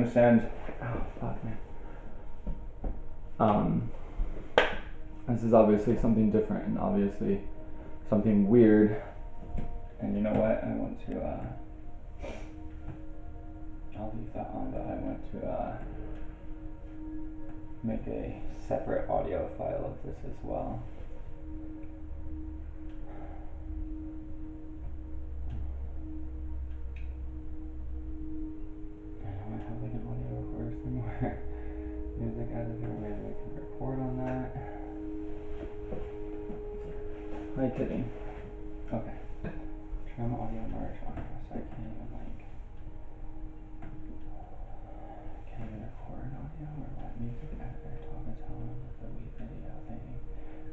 understand. Oh fuck, man. This is obviously something different and obviously something weird. And you know what? I want to. I'll leave that on, but I want to make a separate audio file of this as well. I don't have like an audio recorder somewhere. Music editor, maybe we can record on that. Hi, kitty. Okay. Trim audio merge on here, so I can't even record audio or what? Music editor, talk and tell them with the Wii video thing.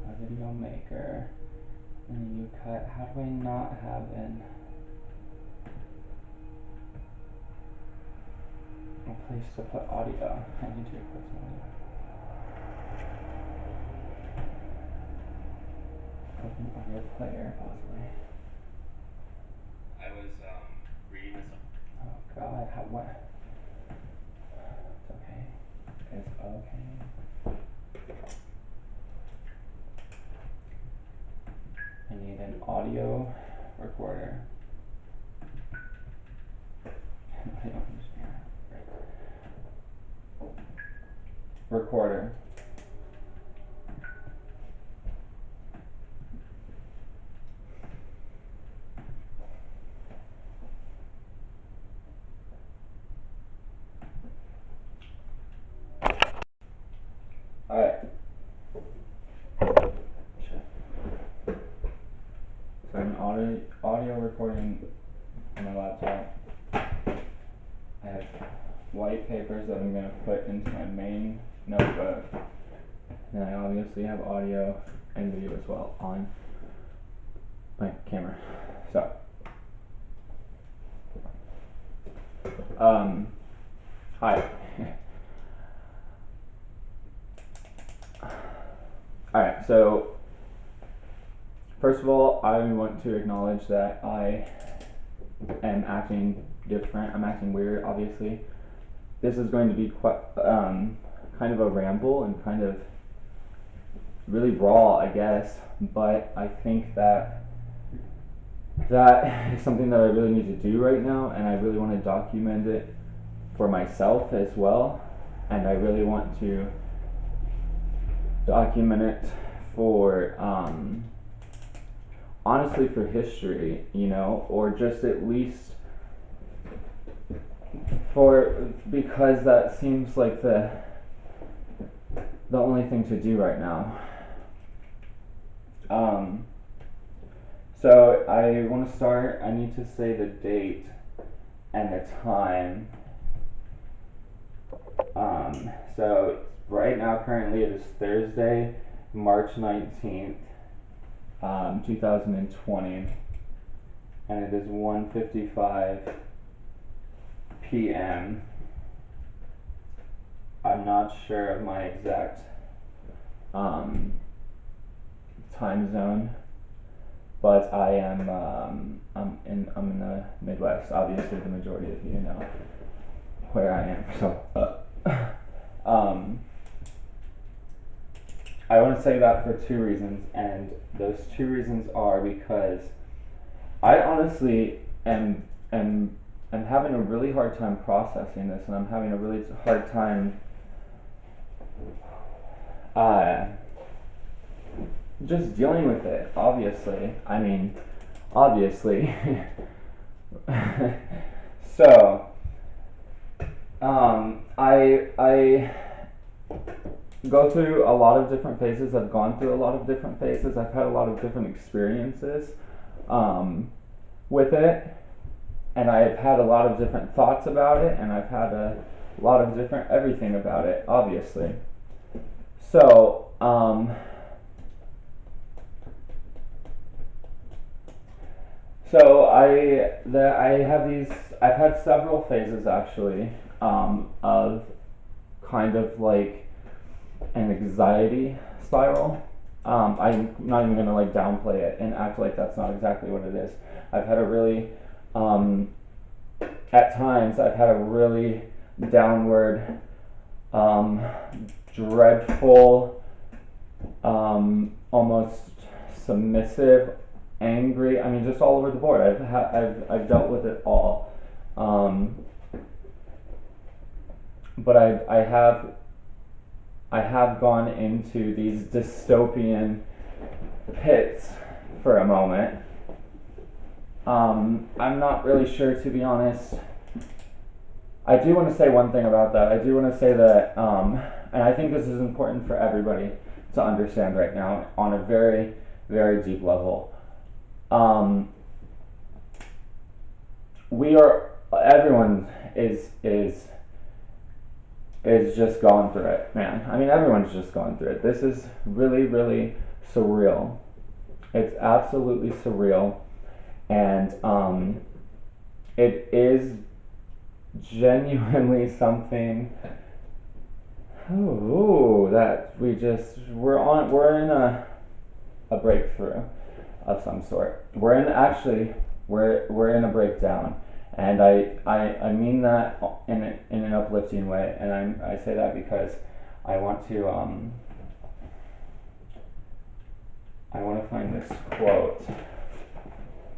A video maker. And you cut. How do I not have a place to put audio? I need to put some audio. Open audio player, possibly. I was reading this. Oh God, how what? It's okay. It's okay. I need an audio recorder. I don't understand. Recorder. Alright. So I'm audio recording on my laptop. I have white papers that I'm going to put into my main notebook. And I obviously have audio and video as well on my camera. So, hi. Alright, so first of all, I want to acknowledge that I am acting different. I'm acting weird, obviously. This is going to be quite, kind of a ramble and kind of really raw, I guess, but I think that is something that I really need to do right now, and I really want to document it for myself as well, and I really want to document it for, honestly, for history, you know, or just at least because that seems like the only thing to do right now. So I want to start. I need to say the date and the time. So right now, currently, it is Thursday, March 19th, 2020, and it is 1:55 p.m. I'm not sure of my exact time zone, but I am I'm in the Midwest. Obviously, the majority of you know where I am. So I want to say that for two reasons, and those two reasons are because I honestly am having a really hard time processing this, and I'm having a really hard time just dealing with it, obviously. I mean, obviously. So, I go through a lot of different phases. I've gone through a lot of different phases. I've had a lot of different experiences with it, and I've had a lot of different thoughts about it, and I've had a lot of different everything about it, obviously. So, I've had several phases actually, of kind of like an anxiety spiral. I'm not even gonna like downplay it and act like that's not exactly what it is. I've had a really, at times I've had a really downward, dreadful, almost submissive, angry. I mean, just all over the board. I've dealt with it all. But I have gone into these dystopian pits for a moment. I'm not really sure, to be honest. I do want to say one thing about that. I do want to say that, and I think this is important for everybody to understand right now on a very, very deep level. Everyone is just going through it, man. I mean, everyone's just going through it. This is really, really surreal. It's absolutely surreal, and it is genuinely something. That we're in a breakthrough of some sort. We're in a breakdown. And I mean that in an uplifting way, and I say that because I want to find this quote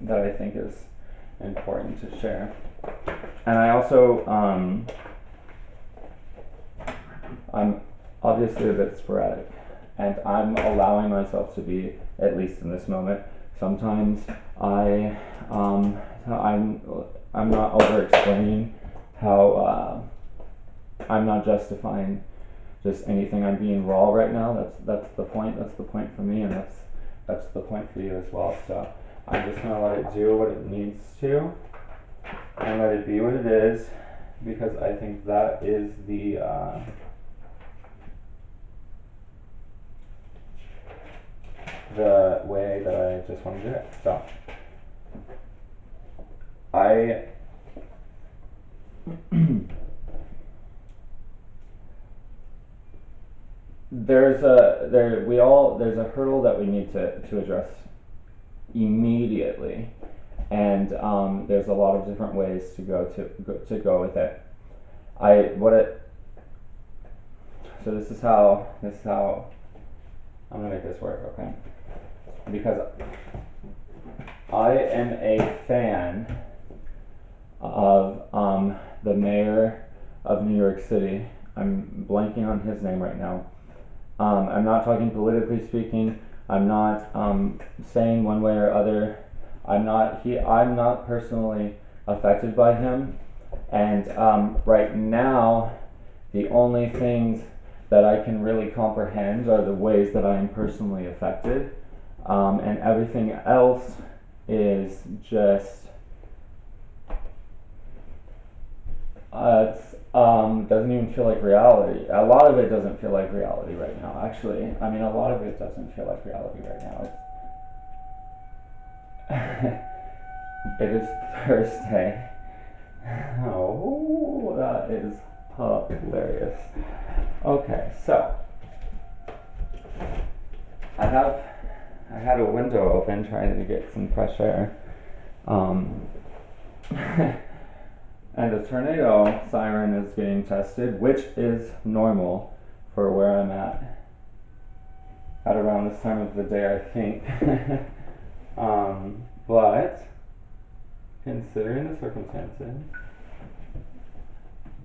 that I think is important to share, and I also I'm obviously a bit sporadic, and I'm allowing myself to be, at least in this moment. Sometimes I'm not over explaining how I'm not justifying just anything. I'm being raw right now. That's the point. That's the point for me, and that's the point for you as well. So I'm just gonna let it do what it needs to, and let it be what it is, because I think that is the way that I just want to do it. So there's a hurdle that we need to address immediately, and there's a lot of different ways to go with it. So this is how I'm gonna make this work, okay? Because I am a fan of the mayor of New York City. I'm blanking on his name right now. I'm not talking politically speaking. I'm not saying one way or other. I'm not personally affected by him. And right now, the only things that I can really comprehend are the ways that I am personally affected. And everything else is just doesn't even feel like reality. A lot of it doesn't feel like reality right now, actually. I mean, a lot of it doesn't feel like reality right now. It is Thursday. Oh, that is hilarious. Okay, so I had a window open trying to get some fresh air. And the tornado siren is getting tested, which is normal for where I'm at around this time of the day, I think. But considering the circumstances,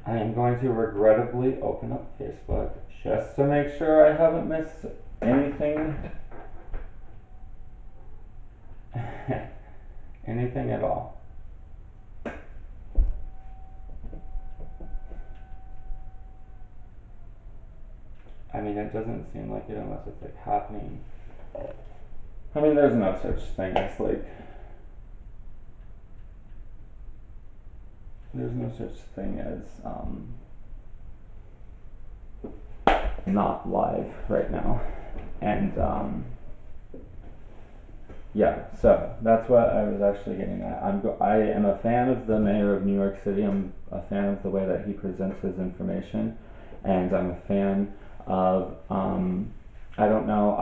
I am going to regrettably open up Facebook just to make sure I haven't missed anything anything at all. I mean, it doesn't seem like it unless it's like happening. I mean, there's no such thing as like, there's no such thing as not live right now. And yeah, so that's what I was actually getting at. I am a fan of the mayor of New York City. I'm a fan of the way that he presents his information, and I'm a fan of I don't know,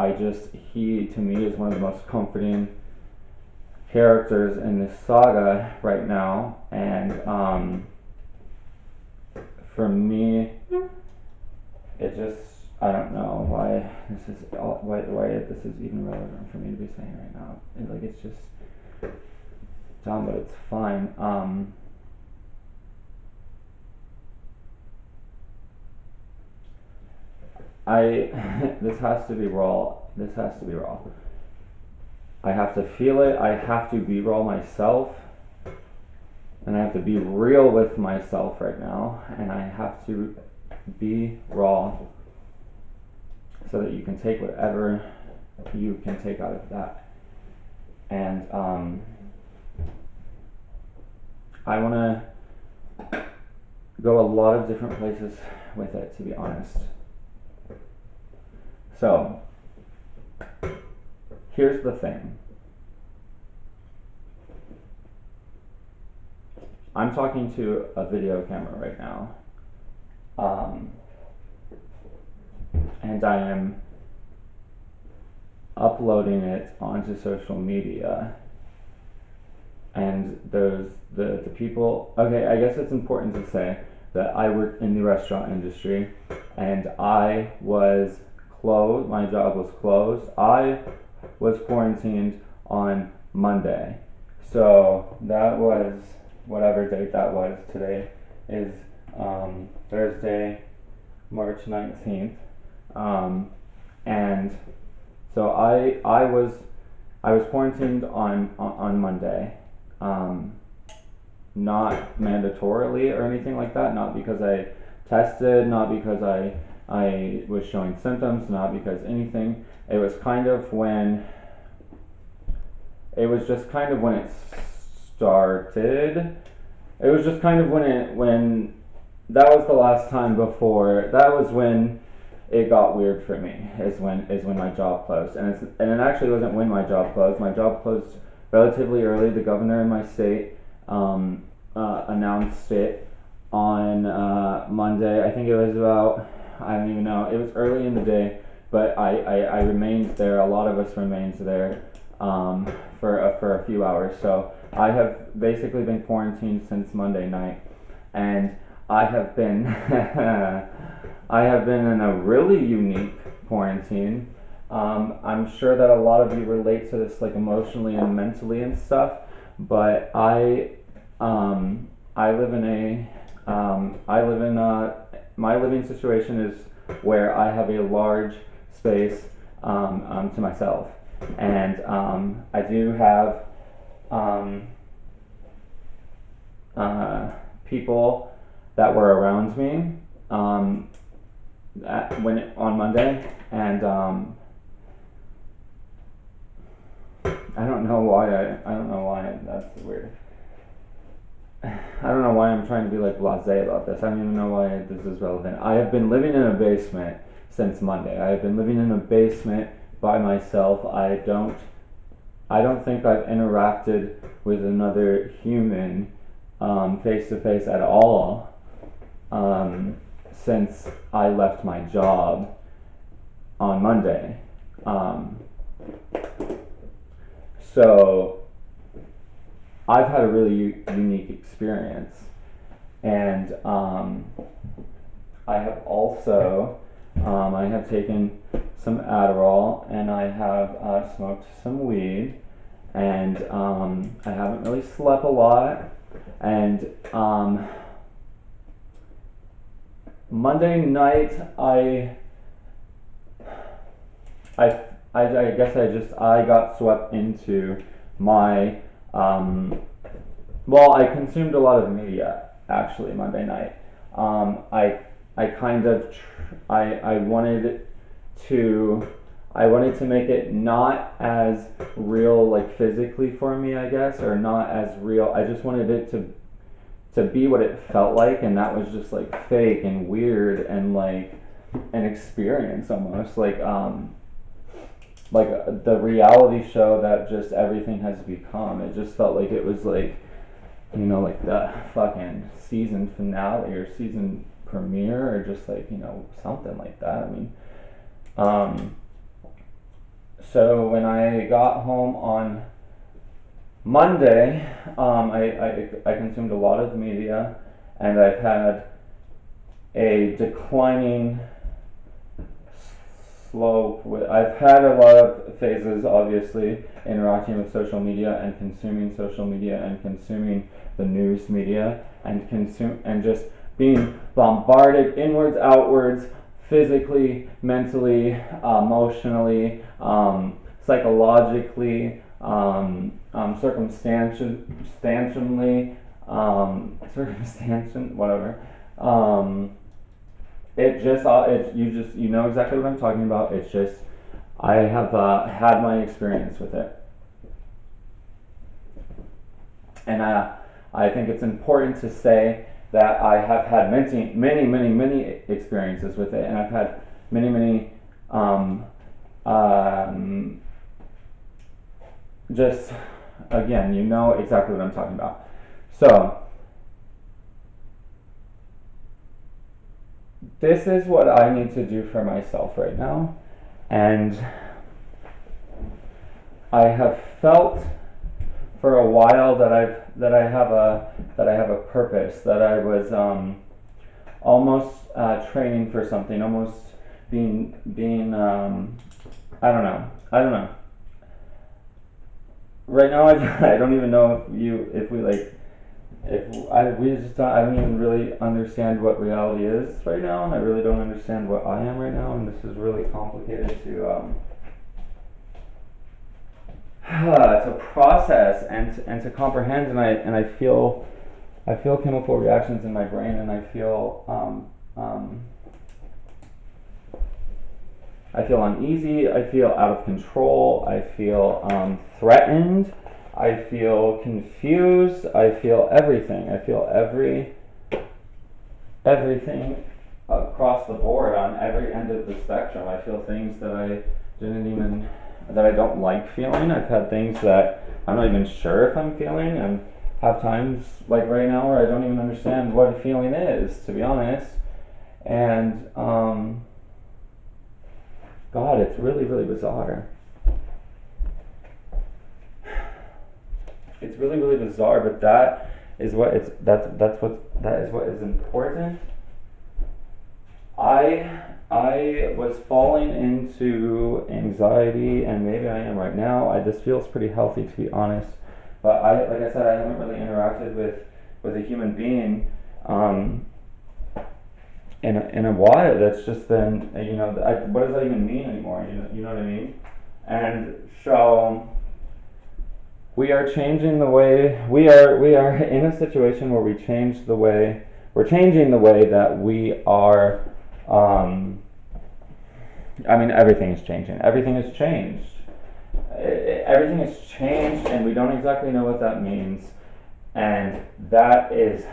he to me is one of the most comforting characters in this saga right now, and for me, it just, I don't know why why this is even relevant for me to be saying right now. Like, it's just dumb, but it's fine. This has to be raw. This has to be raw. I have to feel it. I have to be raw myself. And I have to be real with myself right now. And I have to be raw so that you can take whatever you can take out of that. And I want to go a lot of different places with it, to be honest. So, here's the thing. I'm talking to a video camera right now. And I am uploading it onto social media. And the people, okay, I guess it's important to say that I work in the restaurant industry and I was closed, my job was closed. I was quarantined on Monday. So that was whatever date that was. Today is Thursday, March 19th. And so I was quarantined on Monday. Not mandatorily or anything like that, not because I tested, not because I was showing symptoms, not because anything. It was kind of when it started. It was just kind of when that was the last time before, that was when it got weird for me, is when my job closed. And it actually wasn't when my job closed. My job closed relatively early. The governor in my state announced it on Monday. I think it was about, I don't even know, it was early in the day, but I remained there. A lot of us remained there for a few hours. So I have basically been quarantined since Monday night, and I have been I have been in a really unique quarantine. I'm sure that a lot of you relate to this, like, emotionally and mentally and stuff, but I live in my living situation is where I have a large space to myself, and I do have people that were around me on Monday, and I don't know why that's weird. I don't know why I'm trying to be like blasé about this. I don't even know why this is relevant. I have been living in a basement since Monday. I have been living in a basement by myself. I don't think I've interacted with another human face to face at all since I left my job on Monday. So I've had a really unique experience, and I have also I have taken some Adderall, and I have smoked some weed, and I haven't really slept a lot, and Monday night I guess I got swept into my well, I consumed a lot of media actually Monday night. I kind of I wanted to make it not as real, like, physically for me, I guess, or not as real. I just wanted it to be what it felt like, and that was just like fake and weird and like an experience almost, like the reality show that just everything has become. It just felt like it was like, you know, like the fucking season finale or season premiere, or just like, you know, something like that. I mean, so when I got home on Monday, I consumed a lot of media, and I've had a declining slope. I've had a lot of phases, obviously, interacting with social media and consuming social media and consuming the news media and just being bombarded inwards, outwards, physically, mentally, emotionally, psychologically, whatever. You know exactly what I'm talking about. It's just I have had my experience with it, and I think it's important to say that I have had many experiences with it, and I've had many just again, you know exactly what I'm talking about. So this is what I need to do for myself right now, and I have felt for a while that I have a purpose, that I was almost training for something, almost being I don't know. Right now, I don't even know I don't even really understand what reality is right now, and I really don't understand what I am right now, and this is really complicated to process and to comprehend, and I feel chemical reactions in my brain, and I feel uneasy, I feel out of control, I feel threatened, I feel confused, I feel everything. I feel everything across the board on every end of the spectrum. I feel things that I don't like feeling. I've had things that I'm not even sure if I'm feeling, and have times like right now where I don't even understand what a feeling is, to be honest. And God, it's really bizarre. It's really bizarre, but that is what is important. I was falling into anxiety, and maybe I am right now. This feels pretty healthy, to be honest. But like I said, I haven't really interacted with a human being in a while. That's just been, what does that even mean anymore? You know what I mean? And so we are changing the way we are in a situation where we're changing the way that we are. Everything is changing. Everything has changed. Everything has changed, and we don't exactly know what that means. And that is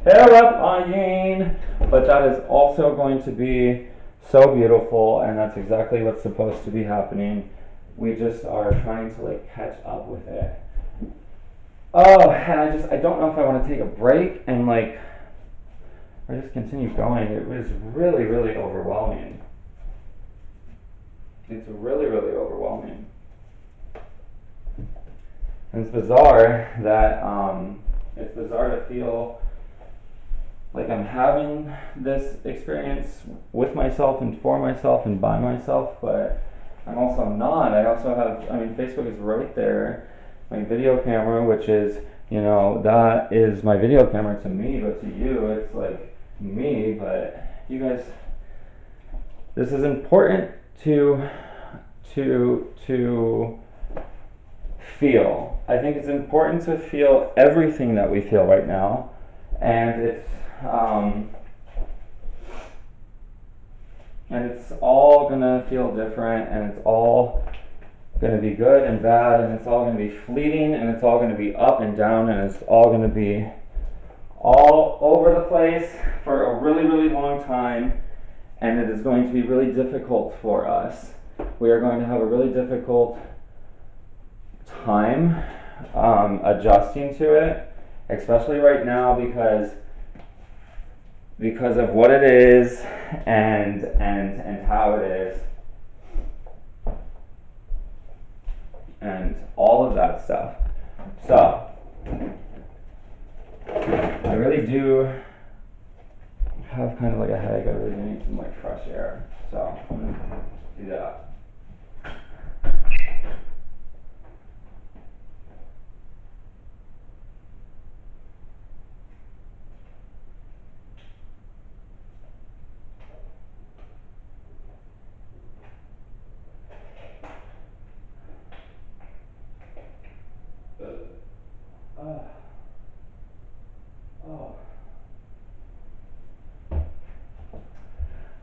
terrifying, but that is also going to be so beautiful, and that's exactly what's supposed to be happening. We just are trying to catch up with it. Oh, and I don't know if I want to take a break and or just continue going. It was really overwhelming. It's really overwhelming. And it's bizarre that it's bizarre to feel like I'm having this experience with myself and for myself and by myself, but I'm also not. I also have, Facebook is right there. My video camera, which is, that is my video camera to me, but to you, it's me. But you guys, this is important to feel. I think it's important to feel everything that we feel right now, and it's all gonna feel different, and it's all gonna be good and bad, and it's all gonna be fleeting, and it's all gonna be up and down, and it's all gonna be all over the place for a really long time, and it is going to be really difficult for us. We are going to have a really difficult time adjusting to it, especially right now because of what it is and how it is and all of that stuff. So I really do have kind of like a headache. I really need some like fresh air. So I'm gonna do that.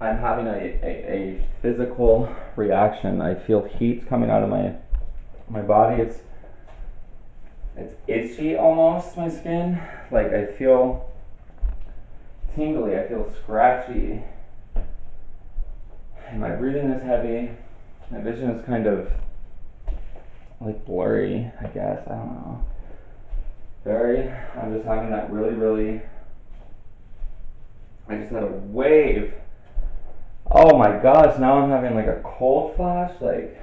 I'm having a physical reaction. I feel heat coming out of my body. It's itchy almost, my skin. Like I feel tingly, I feel scratchy. And my breathing is heavy. My vision is kind of like blurry, I guess. I don't know. I'm just having that really, I just had a wave. Oh my gosh, now I'm having like a cold flash. Like,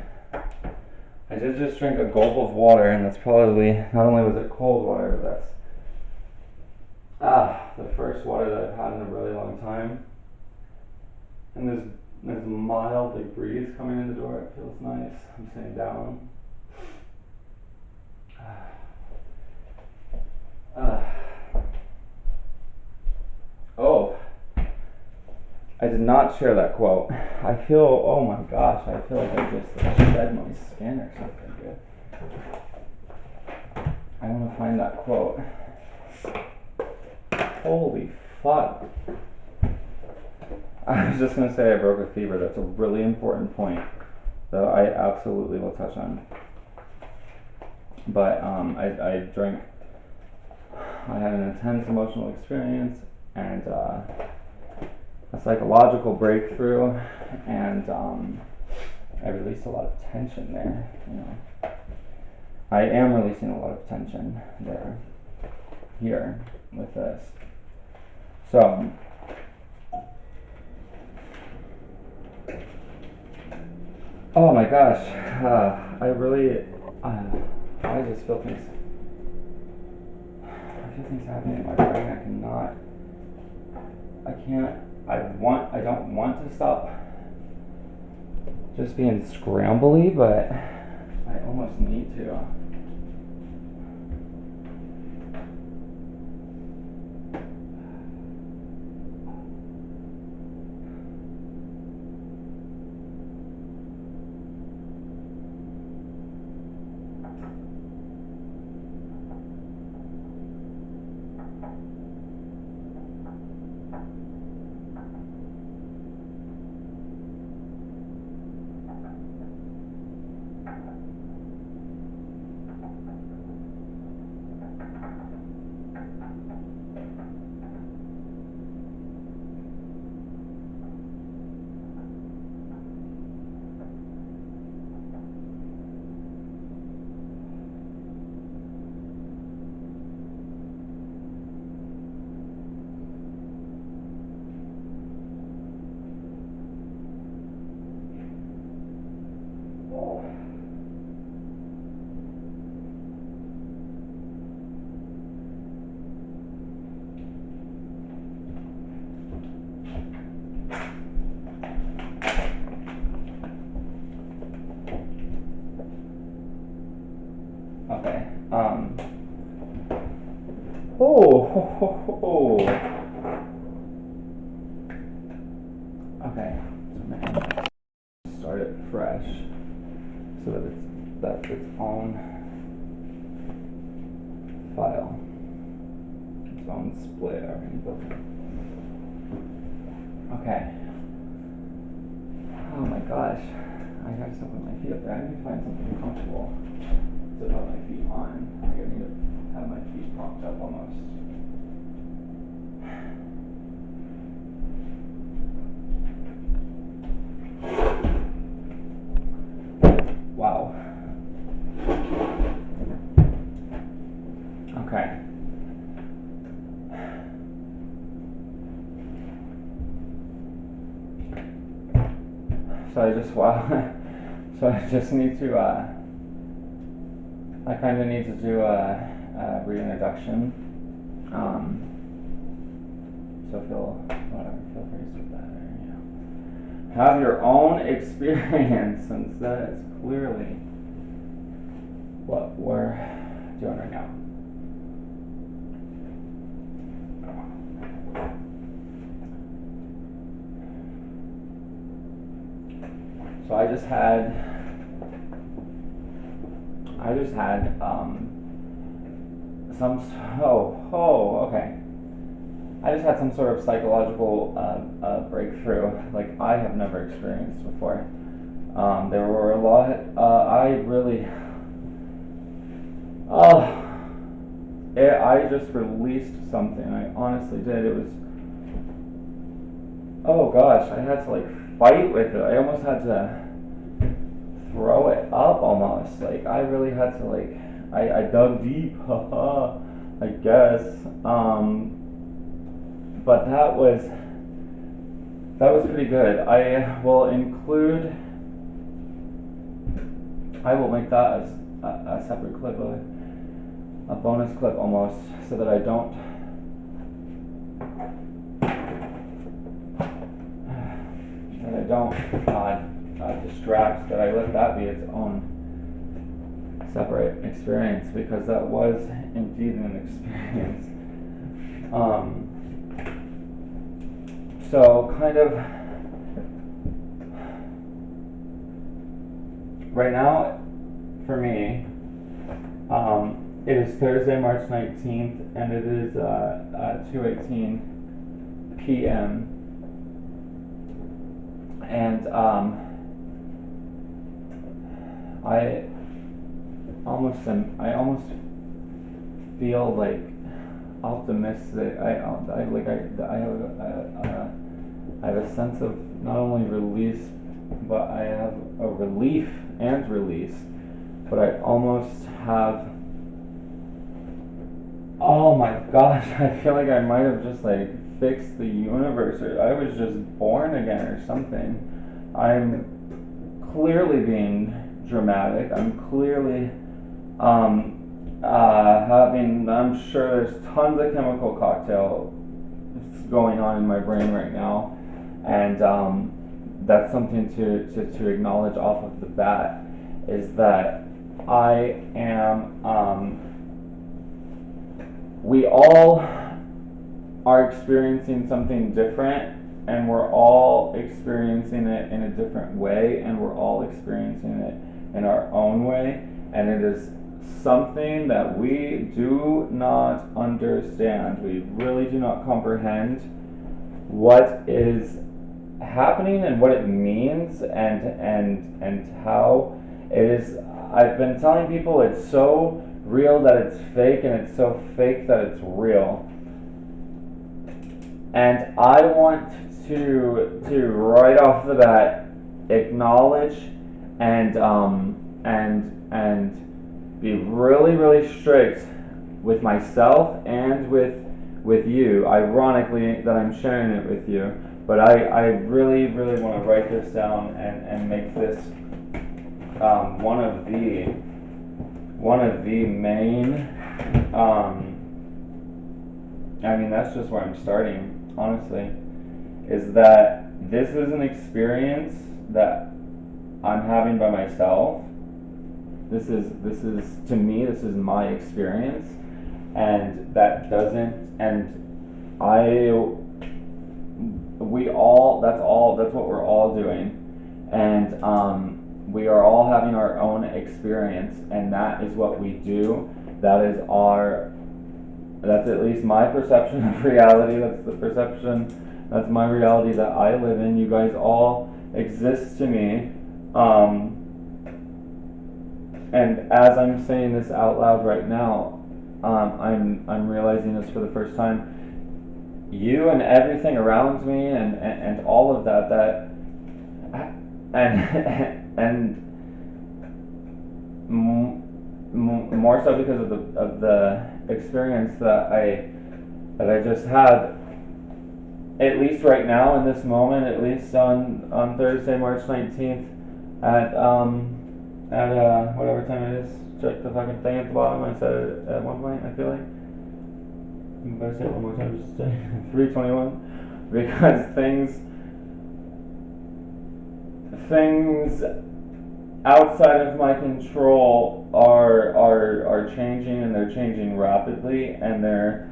I did just drink a gulp of water, and that's probably, not only was it cold water, but that's the first water that I've had in a really long time. And there's a mild like breeze coming in the door. It feels nice. I'm sitting down. Oh, I did not share that quote. I feel, oh my gosh, I feel like I just like, shed my skin or something good. I want to find that quote. Holy fuck. I was just going to say I broke a fever. That's a really important point that I absolutely will touch on. But I drank, I had an intense emotional experience and a psychological breakthrough, and I released a lot of tension there. You know, I am releasing a lot of tension there, here, with this. So, oh my gosh, I really, I just feel things. I feel things happening in my brain. I don't want to stop just being scrambly, but I almost need to. Okay. Okay. So I'm gonna start it fresh, so that that's its own file, its own split or anything. Okay. Oh my gosh. I gotta step on my feet up there. I need to find something comfortable to put my feet on. I need to have my feet propped up almost. Wow. Okay. So I just, wow. So I just need to, I kind of need to do a reintroduction. So feel free to skip that. Have your own experience, since that is clearly what we're doing right now. So I just had okay. I just had some sort of psychological breakthrough, like I have never experienced before. There were a lot. I just released something. I honestly did. It was. Oh gosh, I had to like fight with it. I almost had to throw it up almost. Like I really had to like. I dug deep. I guess. But that was pretty good. I will make that as a separate clip, a bonus clip almost, so that I don't distract, that I let that be its own separate experience, because that was indeed an experience. So kind of right now for me, it is Thursday, March 19th, and it is 2:18 p.m. And I almost feel like optimistic. I have a sense of not only release, but I have a relief and release. But I almost have. Oh my gosh! I feel like I might have just like fixed the universe, or I was just born again, or something. I'm clearly being dramatic. I'm clearly I'm sure there's tons of chemical cocktail going on in my brain right now, and that's something to acknowledge off of the bat, is that I am we all are experiencing something different, and we're all experiencing it in a different way, and we're all experiencing it in our own way, and it is something that we do not understand. We really do not comprehend what is happening and what it means, and how it is. I've been telling people it's so real that it's fake, and it's so fake that it's real. And I want to right off the bat acknowledge and be really, really strict with myself and with you. Ironically, that I'm sharing it with you, but I really, really want to write this down and make this one of the main. I mean, that's just where I'm starting, honestly, is that this is an experience that I'm having by myself. This is to me, this is my experience, and that doesn't, and that's what we're all doing, and we are all having our own experience, and that is what we do. That's at least my perception of reality. That's my reality that I live in. You guys all exist to me. And as I'm saying this out loud right now, I'm realizing this for the first time. You and everything around me, and all of that and more so because of the experience that I just had, at least right now in this moment, at least on Thursday, March 19th, at whatever time it is. Check the fucking thing at the bottom. I said it at one point, I feel like. I'm gonna say it one more time, just 321, because things outside of my control are changing, and they're changing rapidly, and they're,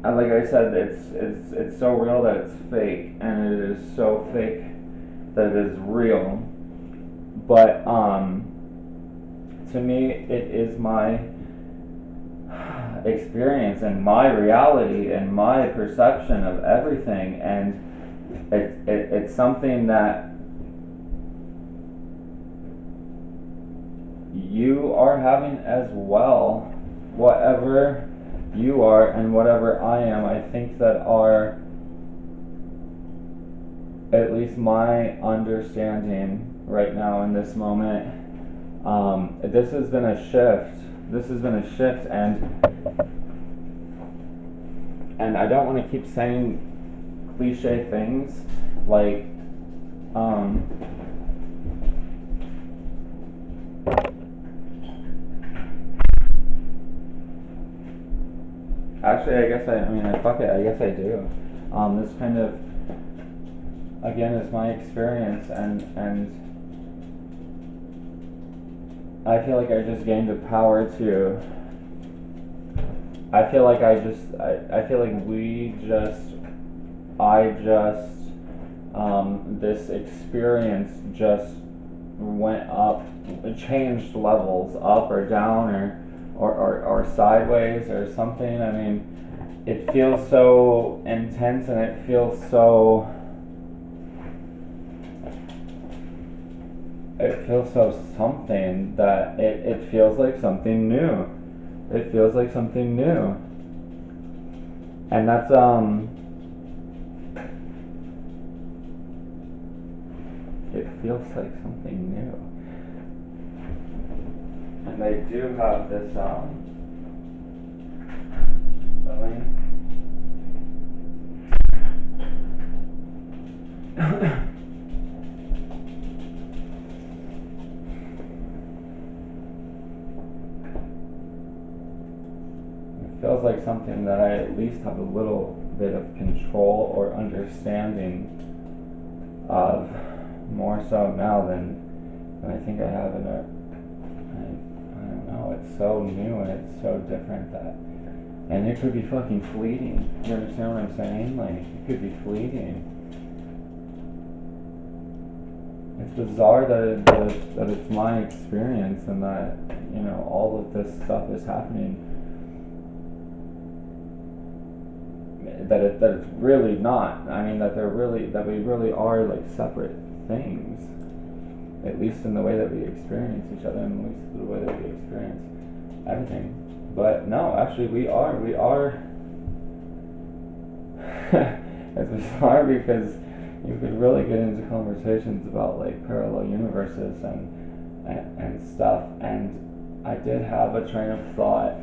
like I said, it's so real that it's fake, and it is so fake that it is real. But to me, it is my experience and my reality and my perception of everything, and it's something that you are having as well. Whatever you are and whatever I am, I think that are, at least my understanding right now in this moment, this has been a shift. This has been a shift, and I don't want to keep saying cliche things like, actually, I guess I mean, fuck it, I guess I do. This kind of, again, is my experience, and I feel like I just gained the power to, I feel like I feel like this experience just went up, changed levels, up or down, or sideways or something. I mean, it feels so intense, and it feels so something that it feels like something new. It feels like something new. And that's it feels like something new. And they do have this feeling. It feels like something that I at least have a little bit of control or understanding of, more so now than I think I have in a, I don't know, it's so new and it's so different that, and it could be fucking fleeting. You understand what I'm saying? Like, it could be fleeting. It's bizarre that it's my experience, and that, you know, all of this stuff is happening. That it's really not. I mean, that we really are like separate things. At least in the way that we experience each other, and at least in the way that we experience everything. But no, actually, we are. It's bizarre because you could really get into conversations about like parallel universes and stuff. And I did have a train of thought.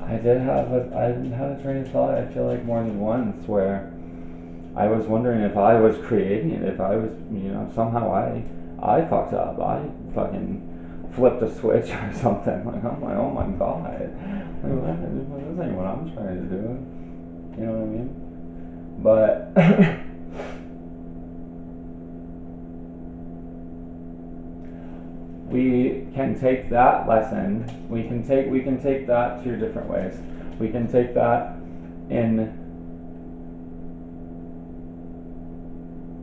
I had a train of thought, I feel like, more than once, where I was wondering if I was creating it, if I was, you know, somehow I fucked up. I fucking flipped a switch or something. Like, I'm like, oh my god. Like, this ain't what I'm trying to do. You know what I mean? But we can take that lesson. We can take that two different ways. We can take that in.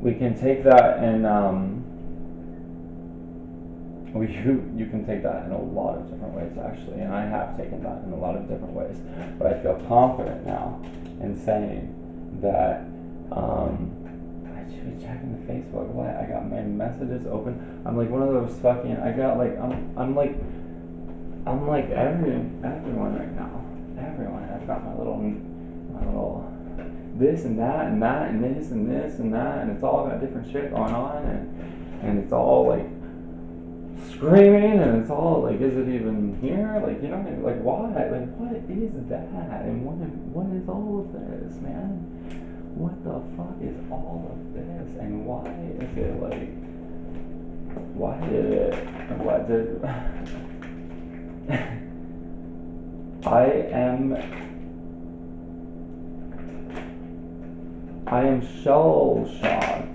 We can take that in. You can take that in a lot of different ways, actually, and I have taken that in a lot of different ways. But I feel confident now in saying that. I should be checking the Facebook. What? I got my messages open. I'm like one of those fucking. I got like I'm like everyone right now. Everyone. I've got my little this and that and that and this and this and that, and it's all got different shit going on, and it's all like screaming, and it's all like, is it even here? Like, you know, like what? Like, what is that? And what is all of this, man? What the fuck is all of this? And why is it like? What did? I am shell shocked.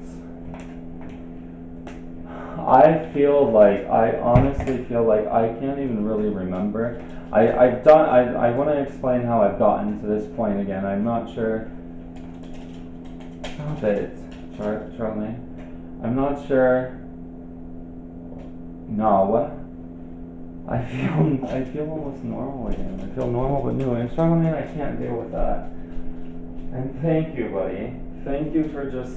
I honestly feel like I can't even really remember. I want to explain how I've gotten to this point again. I'm not sure. Stop it, Charlie. I'm not sure. No. I feel almost normal again. I feel normal but new. And Charlemagne, I can't deal with that. And thank you, buddy. Thank you for just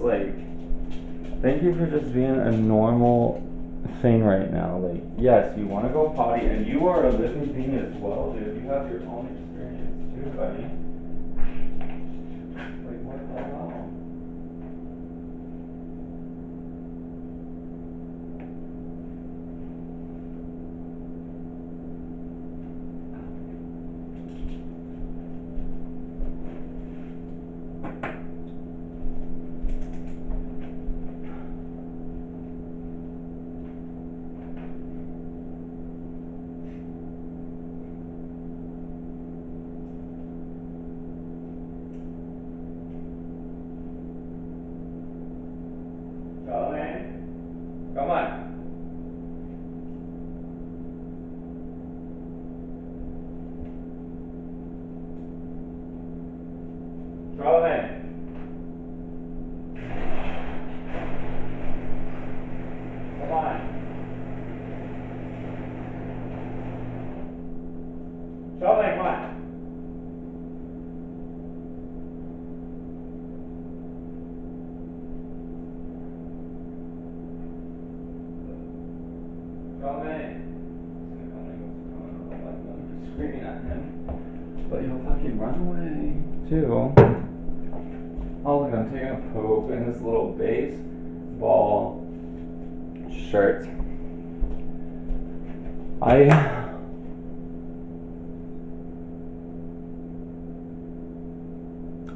being a normal thing right now. Like, yes, you want to go potty, and you are a living being as well, dude. You have your own experience too, buddy. Like, what the hell? Charlemagne, come on. Charlemagne. Come on. Charlemagne, come on. Charlemagne. I'm just screaming at him. But he'll fucking run away too. Oh look, I'm taking a poke in this little baseball shirt.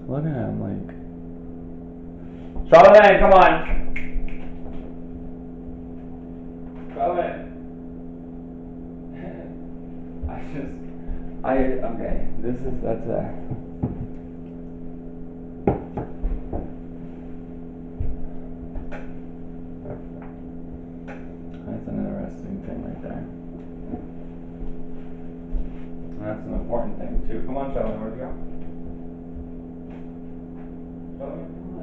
Look at him, like. Charlemagne, come on! Charlemagne! Okay, that's a. That's an interesting thing right there. And that's an important thing too. Come on, Charlemagne, where'd you go? Charlemagne, come on.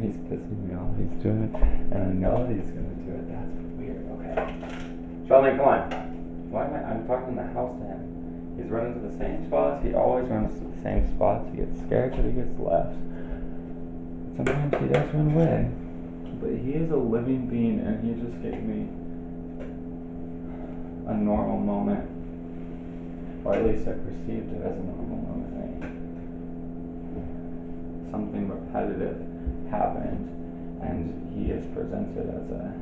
He's pissing me off. He's doing it, and I know that he's gonna do it. That's weird. Okay. Charlemagne, come on. Why am I'm talking the house to him? He's running to the same spots. He always runs to the same spots. He gets scared till he gets left. Sometimes he does run away. But he is a living being, and he just gave me a normal moment. Or at least I perceived it as a normal moment. Right? Something repetitive happened, and he is presented as a.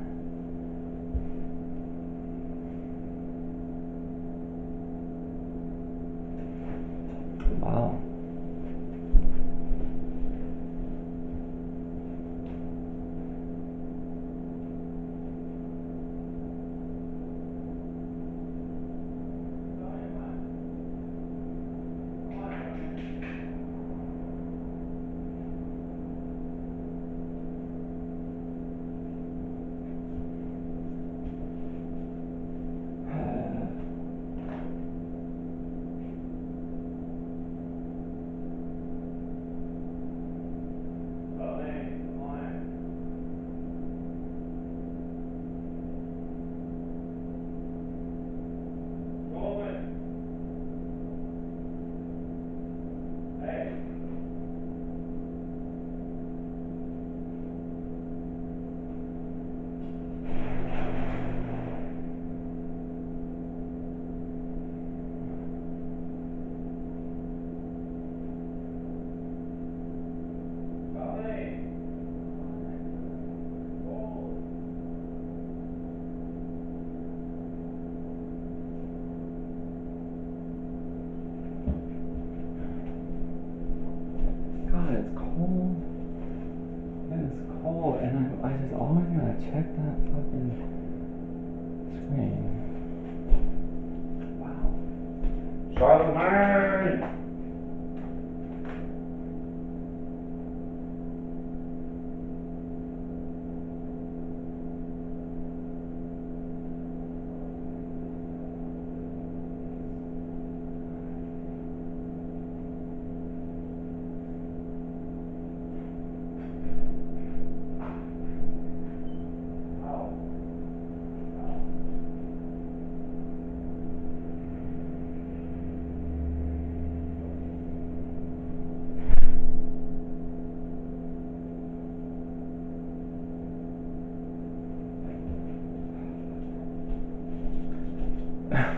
Wow. guys just always gotta check that fucking screen. Wow. Charlemagne!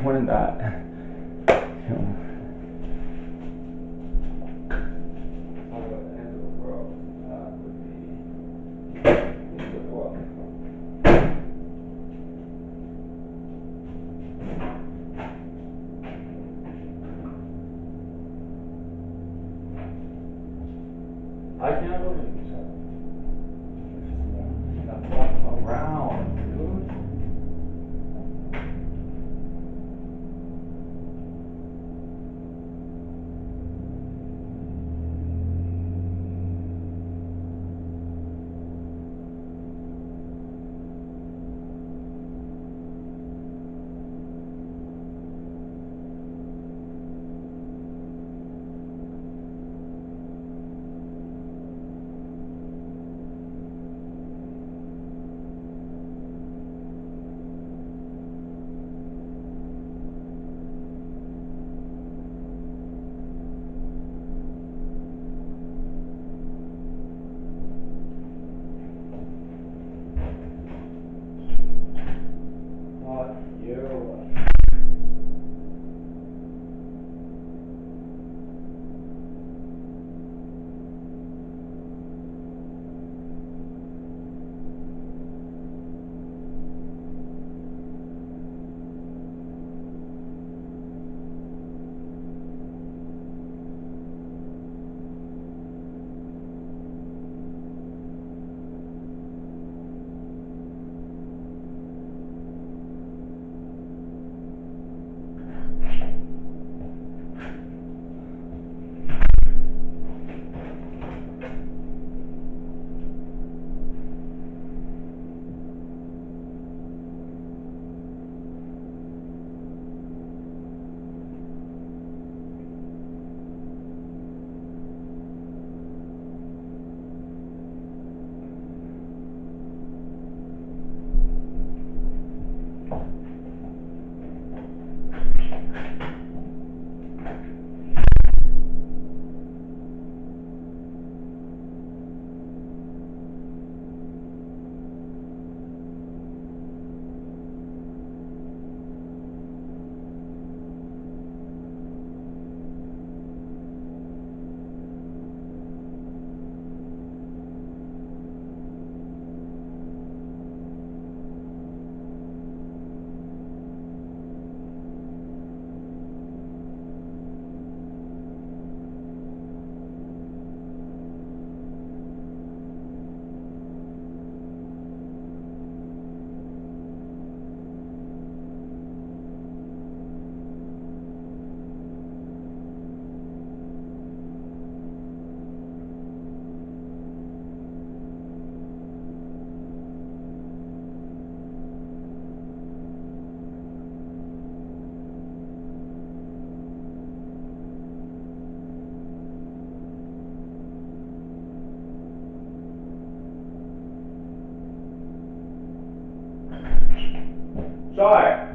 Wouldn't that kill me? Talk about the end of the world. Would be the end of the world. I can't believe it. That fuck around, dude. Fuck you. Sorry.